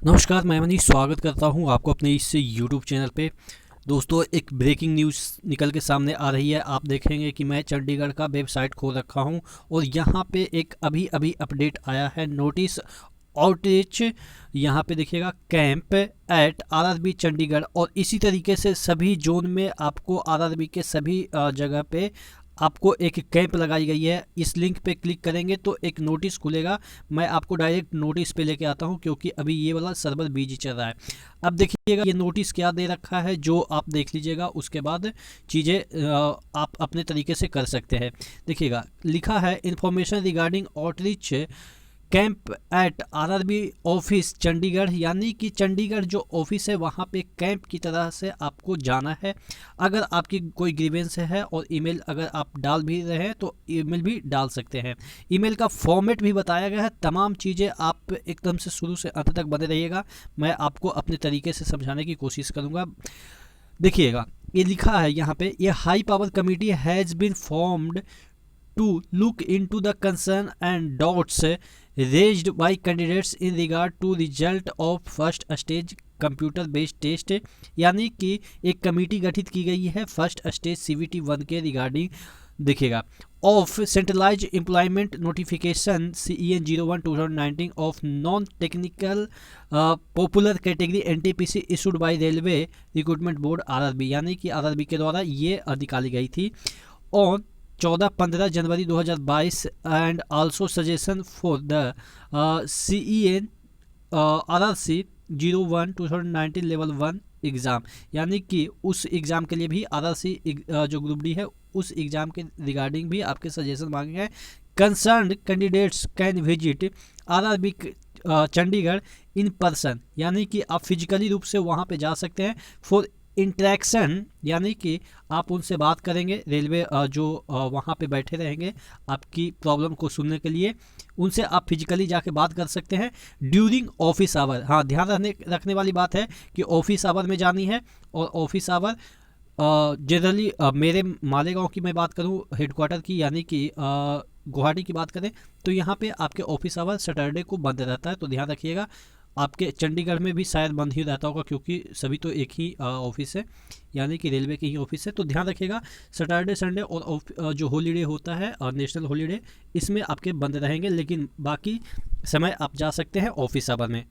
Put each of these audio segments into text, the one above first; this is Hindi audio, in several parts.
नमस्कार, मैं मनीष स्वागत करता हूं आपको अपने इस यूट्यूब चैनल पे। दोस्तों, एक ब्रेकिंग न्यूज़ निकल के सामने आ रही है। आप देखेंगे कि मैं चंडीगढ़ का वेबसाइट खोल रखा हूं और यहां पे एक अभी अभी अपडेट आया है। नोटिस आउटरीच, यहाँ पे देखिएगा कैंप एट आरआरबी चंडीगढ़, और इसी तरीके से सभी जोन में आपको आरआरबी के सभी जगह पे आपको एक कैंप लगाई गई है। इस लिंक पे क्लिक करेंगे तो एक नोटिस खुलेगा। मैं आपको डायरेक्ट नोटिस पे लेके आता हूँ क्योंकि अभी ये वाला सर्वर बिजी चल रहा है। अब देखिएगा ये नोटिस क्या दे रखा है, जो आप देख लीजिएगा, उसके बाद चीज़ें आप अपने तरीके से कर सकते हैं। देखिएगा लिखा है information regarding outreach camp at RRB office Chandigarh, यानी कि चंडीगढ़ जो ऑफिस है वहाँ पे कैंप की तरह से आपको जाना है। अगर आपकी कोई ग्रीवेंस है और ईमेल अगर आप डाल भी रहे हैं तो ईमेल भी डाल सकते हैं। ईमेल का फॉर्मेट भी बताया गया है। तमाम चीज़ें आप एकदम से शुरू से अंत तक बने रहिएगा। मैं आपको अपने तरीके से समझाने की कोशिश करूँगा। देखिएगा ये लिखा है यहाँ पे, ये high power committee has been formed to look into the concern and doubts raised by candidates in regard to result of first stage computer based test, यानी कि एक कमेटी गठित की गई है फर्स्ट स्टेज CVT-1 के रिगार्डिंग। देखिएगा of centralize employment notification CEN-01 2019 of non technical popular category NTPC issued by railway recruitment board RRB, यानी कि RRB के द्वारा ये निकाली गई थी on 14-15 January 2022 and also suggestion for the CEN RRC 01 2019 level 1 exam, यानी कि उस एग्ज़ाम के लिए भी RRC जो ग्रुप डी है उस एग्ज़ाम के रिगार्डिंग भी आपके सजेशन मांगे हैं। Concerned candidates can visit RRB Chandigarh in person, यानी कि आप फिजिकली रूप से वहाँ पे जा सकते हैं फॉर इंटरेक्शन, यानी कि आप उनसे बात करेंगे। रेलवे जो वहाँ पे बैठे रहेंगे आपकी प्रॉब्लम को सुनने के लिए, उनसे आप फिजिकली जाके बात कर सकते हैं ड्यूरिंग ऑफिस आवर। हाँ, ध्यान रखने वाली बात है कि ऑफिस आवर में जानी है। और ऑफिस आवर जनरली मेरे मालेगांव की मैं बात करूँ हेडक्वार्टर की, यानी कि गुवाहाटी की बात करें तो यहाँ पे आपके ऑफिस आवर सैटरडे को बंद रहता है। तो ध्यान रखिएगा। आपके चंडीगढ़ में भी शायद बंद ही रहता होगा क्योंकि सभी तो एक ही ऑफिस है, यानी कि रेलवे की ही ऑफिस है। तो ध्यान रखिएगा सैटरडे संडे और जो हॉलीडे होता है नेशनल हॉलीडे, इसमें आपके बंद रहेंगे, लेकिन बाकी समय आप जा सकते हैं ऑफिस आवर में।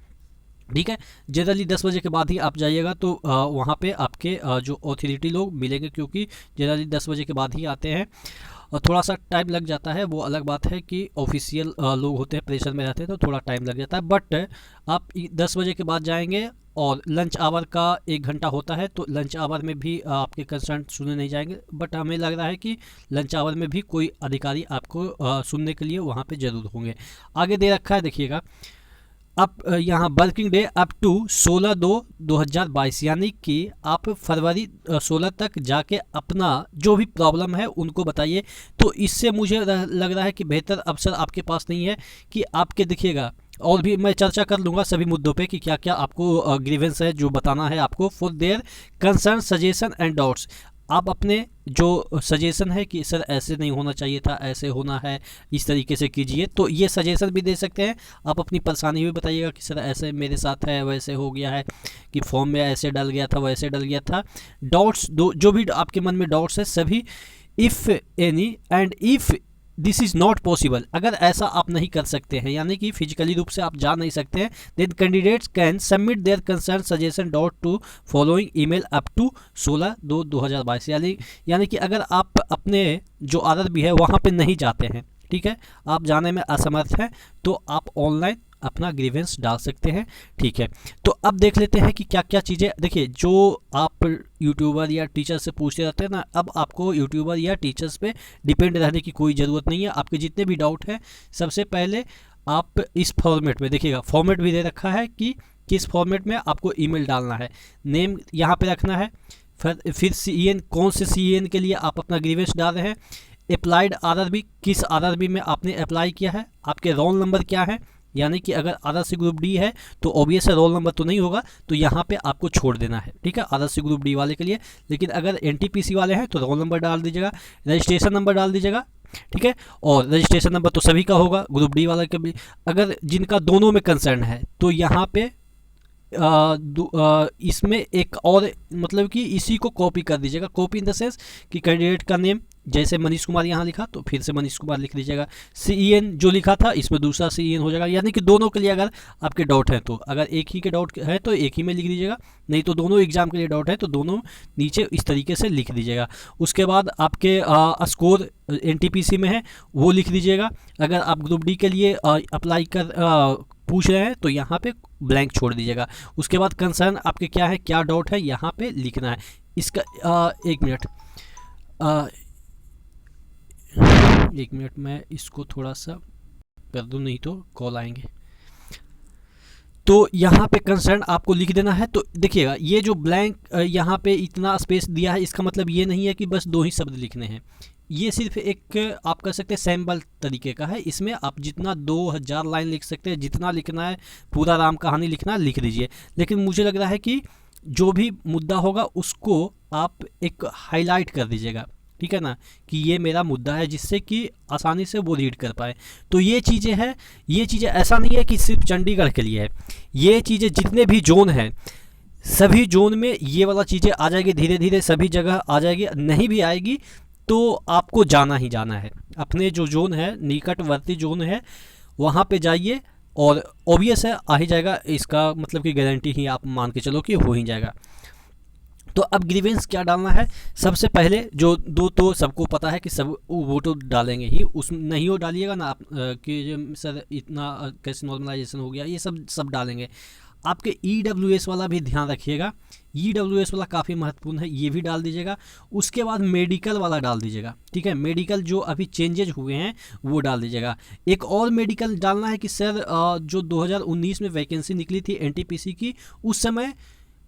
ठीक है, जनरली 10 बजे के बाद ही आप जाइएगा तो वहाँ पे आपके जो अथॉरिटी लोग मिलेंगे, क्योंकि जनरली 10 बजे के बाद ही आते हैं। और थोड़ा सा टाइम लग जाता है, वो अलग बात है कि ऑफिशियल लोग होते हैं, प्रेशर में रहते हैं, तो थोड़ा टाइम लग जाता है। बट आप 10 बजे के बाद जाएंगे और लंच आवर का 1 घंटा होता है, तो लंच आवर में भी आपके कंसर्न सुने नहीं जाएंगे। बट हमें लग रहा है कि लंच आवर में भी कोई अधिकारी आपको सुनने के लिए वहाँ पे ज़रूर होंगे। आगे दे रखा है, देखिएगा अब यहाँ वर्किंग डे अप टू 16/2/2022, यानी कि आप फरवरी 16 तक जाके अपना जो भी प्रॉब्लम है उनको बताइए। तो इससे मुझे लग रहा है कि बेहतर अवसर आपके पास नहीं है कि आपके, देखिएगा और भी मैं चर्चा कर लूँगा सभी मुद्दों पे कि क्या क्या आपको ग्रीवेंस है जो बताना है आपको। For their concern suggestion and doubts, आप अपने जो सजेशन है कि सर ऐसे नहीं होना चाहिए था, ऐसे होना है, इस तरीके से कीजिए, तो ये सजेशन भी दे सकते हैं। आप अपनी परेशानी भी बताइएगा कि सर ऐसे मेरे साथ है, वैसे हो गया है, कि फॉर्म में ऐसे डल गया था, वैसे डल गया था। डाउट्स जो भी आपके मन में डाउट्स है सभी, if any and if this is not possible, अगर ऐसा आप नहीं कर सकते हैं, यानी कि फिजिकली रूप से आप जा नहीं सकते हैं, then candidates can submit their concern suggestion dot to following email up to 16/2/2022, यानी कि अगर आप अपने जो RRB है वहाँ पे नहीं जाते हैं, ठीक है, आप जाने में असमर्थ हैं, तो आप ऑनलाइन अपना ग्रीवेंस डाल सकते हैं। ठीक है, तो अब देख लेते हैं कि क्या क्या चीज़ें। देखिए, जो आप यूट्यूबर या टीचर से पूछते रहते हैं ना, अब आपको यूट्यूबर या टीचर्स पे डिपेंड रहने की कोई ज़रूरत नहीं है। आपके जितने भी डाउट हैं, सबसे पहले आप इस फॉर्मेट में देखिएगा, फॉर्मेट भी दे रखा है कि किस फॉर्मेट में आपको ईमेल डालना है, नेम यहाँ पे रखना है, फिर CEN, कौन से CEN के लिए आप अपना ग्रीवेंस डाल रहे हैं, अप्लाइड RRB, किस RRB में आपने अप्लाई किया है, आपके रोल नंबर क्या है, यानी कि अगर RRC ग्रुप डी है तो ऑब्वियस है रोल नंबर तो नहीं होगा, तो यहाँ पे आपको छोड़ देना है। ठीक है, RRC ग्रुप डी वाले के लिए। लेकिन अगर NTPC वाले हैं तो रोल नंबर डाल दीजिएगा, रजिस्ट्रेशन नंबर डाल दीजिएगा। ठीक है, और रजिस्ट्रेशन नंबर तो सभी का होगा, ग्रुप डी वाला का भी। अगर जिनका दोनों में कंसर्न है तो यहाँ पे इसमें एक और मतलब कि इसी को कॉपी कर दीजिएगा। कॉपी इन द सेंस कि कैंडिडेट का नेम जैसे मनीष कुमार यहाँ लिखा तो फिर से मनीष कुमार लिख दीजिएगा। CEN जो लिखा था इसमें दूसरा CEN हो जाएगा, यानी कि दोनों के लिए अगर आपके डॉट हैं तो, अगर एक ही के डॉट है तो एक ही में लिख दीजिएगा, नहीं तो दोनों एग्जाम के लिए डॉट है तो दोनों नीचे इस तरीके से लिख दीजिएगा। उसके बाद आपके स्कोर NTPC में है वो लिख दीजिएगा। अगर आप ग्रुप डी के लिए अप्लाई कर पूछ रहे हैं तो यहाँ पे ब्लैंक छोड़ दीजिएगा। उसके बाद कंसर्न आपके क्या है, क्या डाउट है, यहाँ पे लिखना है। इसका एक मिनट मैं इसको थोड़ा सा कर दूँ, नहीं तो कॉल आएंगे। तो यहाँ पे कंसर्न आपको लिख देना है। तो देखिएगा ये जो ब्लैंक यहाँ पे इतना स्पेस दिया है, इसका मतलब ये नहीं है कि बस 2 ही शब्द लिखने हैं, ये सिर्फ एक आप कह सकते हैं सैम्पल तरीके का है। इसमें आप जितना 2000 लाइन लिख सकते हैं, जितना लिखना है, पूरा राम कहानी लिखना है लिख दीजिए। लेकिन मुझे लग रहा है कि जो भी मुद्दा होगा उसको आप एक हाईलाइट कर दीजिएगा, ठीक है ना, कि ये मेरा मुद्दा है, जिससे कि आसानी से वो रीड कर पाए। तो ये चीज़ें हैं, ये चीज़ें ऐसा नहीं है कि सिर्फ चंडीगढ़ के लिए है, ये चीज़ें जितने भी जोन हैं सभी जोन में ये वाला चीज़ें आ जाएगी, धीरे धीरे सभी जगह आ जाएगी। नहीं भी आएगी तो आपको जाना ही जाना है, अपने जो जोन है निकटवर्ती जोन है वहाँ पे जाइए, और ऑब्वियस है आ ही जाएगा, इसका मतलब कि गारंटी ही आप मान के चलो कि हो ही जाएगा। तो अब ग्रीवेंस क्या डालना है, सबसे पहले जो दो तो सबको पता है कि सब वो तो डालेंगे ही, उस नहीं हो डालिएगा ना आप कि सर इतना कैसे नॉर्मलाइजेशन हो गया, ये सब डालेंगे। आपके EWS वाला भी ध्यान रखिएगा, EWS वाला काफ़ी महत्वपूर्ण है, ये भी डाल दीजिएगा। उसके बाद मेडिकल वाला डाल दीजिएगा, ठीक है, मेडिकल जो अभी चेंजेज हुए हैं वो डाल दीजिएगा। एक और मेडिकल डालना है कि सर जो 2019 में वैकेंसी निकली थी NTPC की, उस समय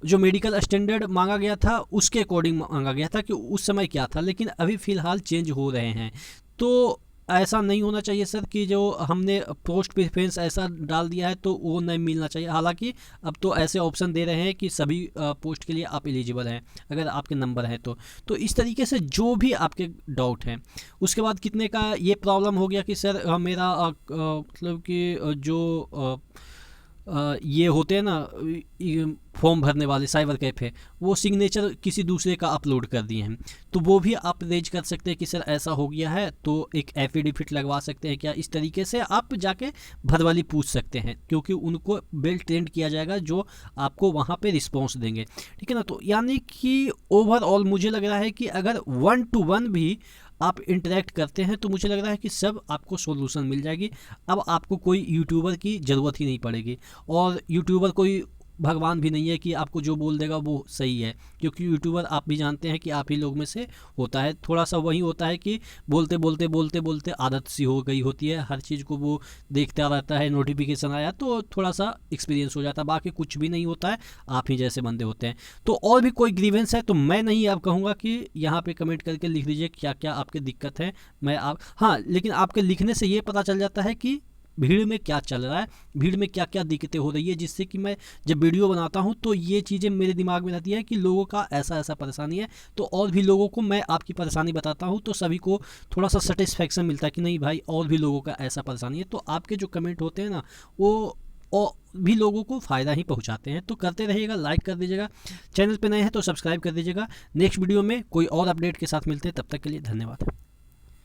जो मेडिकल स्टैंडर्ड मांगा गया था उसके अकॉर्डिंग मांगा गया था कि उस समय क्या था, लेकिन अभी फ़िलहाल चेंज हो रहे हैं। तो ऐसा नहीं होना चाहिए सर कि जो हमने पोस्ट प्रेफरेंस ऐसा डाल दिया है तो वो नहीं मिलना चाहिए। हालांकि अब तो ऐसे ऑप्शन दे रहे हैं कि सभी पोस्ट के लिए आप एलिजिबल हैं अगर आपके नंबर है तो इस तरीके से जो भी आपके डाउट हैं। उसके बाद कितने का ये प्रॉब्लम हो गया कि सर मेरा मतलब कि जो ये होते हैं ना फॉर्म भरने वाले साइबर कैफ़े, वो सिग्नेचर किसी दूसरे का अपलोड कर दिए हैं, तो वो भी आप रेज कर सकते हैं कि सर ऐसा हो गया है, तो एक एफिडेविट लगवा सकते हैं क्या। इस तरीके से आप जाके भरवाली पूछ सकते हैं, क्योंकि उनको वेल ट्रेंड किया जाएगा जो आपको वहाँ पे रिस्पॉन्स देंगे, ठीक है ना। तो यानी कि ओवरऑल मुझे लग रहा है कि अगर 1 to 1 भी आप इंटरेक्ट करते हैं तो मुझे लग रहा है कि सब आपको सॉल्यूशन मिल जाएगी। अब आपको कोई यूट्यूबर की ज़रूरत ही नहीं पड़ेगी, और यूट्यूबर कोई भगवान भी नहीं है कि आपको जो बोल देगा वो सही है, क्योंकि यूट्यूबर आप भी जानते हैं कि आप ही लोग में से होता है। थोड़ा सा वही होता है कि बोलते बोलते बोलते बोलते आदत सी हो गई होती है, हर चीज़ को वो देखता रहता है, नोटिफिकेशन आया तो थोड़ा सा एक्सपीरियंस हो जाता है, बाकी कुछ भी नहीं होता है, आप ही जैसे बंदे होते हैं। तो और भी कोई ग्रीवेंस है तो मैं नहीं अब कहूँगा कि यहाँ पर कमेंट करके लिख दीजिए क्या क्या आपकी दिक्कत है। मैं आप हाँ, लेकिन आपके लिखने से ये पता चल जाता है कि भीड़ में क्या चल रहा है, भीड़ में क्या क्या दिक्कतें हो रही है, जिससे कि मैं जब वीडियो बनाता हूं तो ये चीज़ें मेरे दिमाग में रहती है कि लोगों का ऐसा ऐसा परेशानी है, तो और भी लोगों को मैं आपकी परेशानी बताता हूं तो सभी को थोड़ा सा सेटिस्फेक्शन मिलता है कि नहीं भाई और भी लोगों का ऐसा परेशानी है। तो आपके जो कमेंट होते हैं ना वो और भी लोगों को फ़ायदा ही पहुंचाते हैं। तो करते रहिएगा, लाइक कर दीजिएगा, चैनल पे नए हैं तो सब्सक्राइब कर दीजिएगा। नेक्स्ट वीडियो में कोई और अपडेट के साथ मिलते हैं, तब तक के लिए धन्यवाद।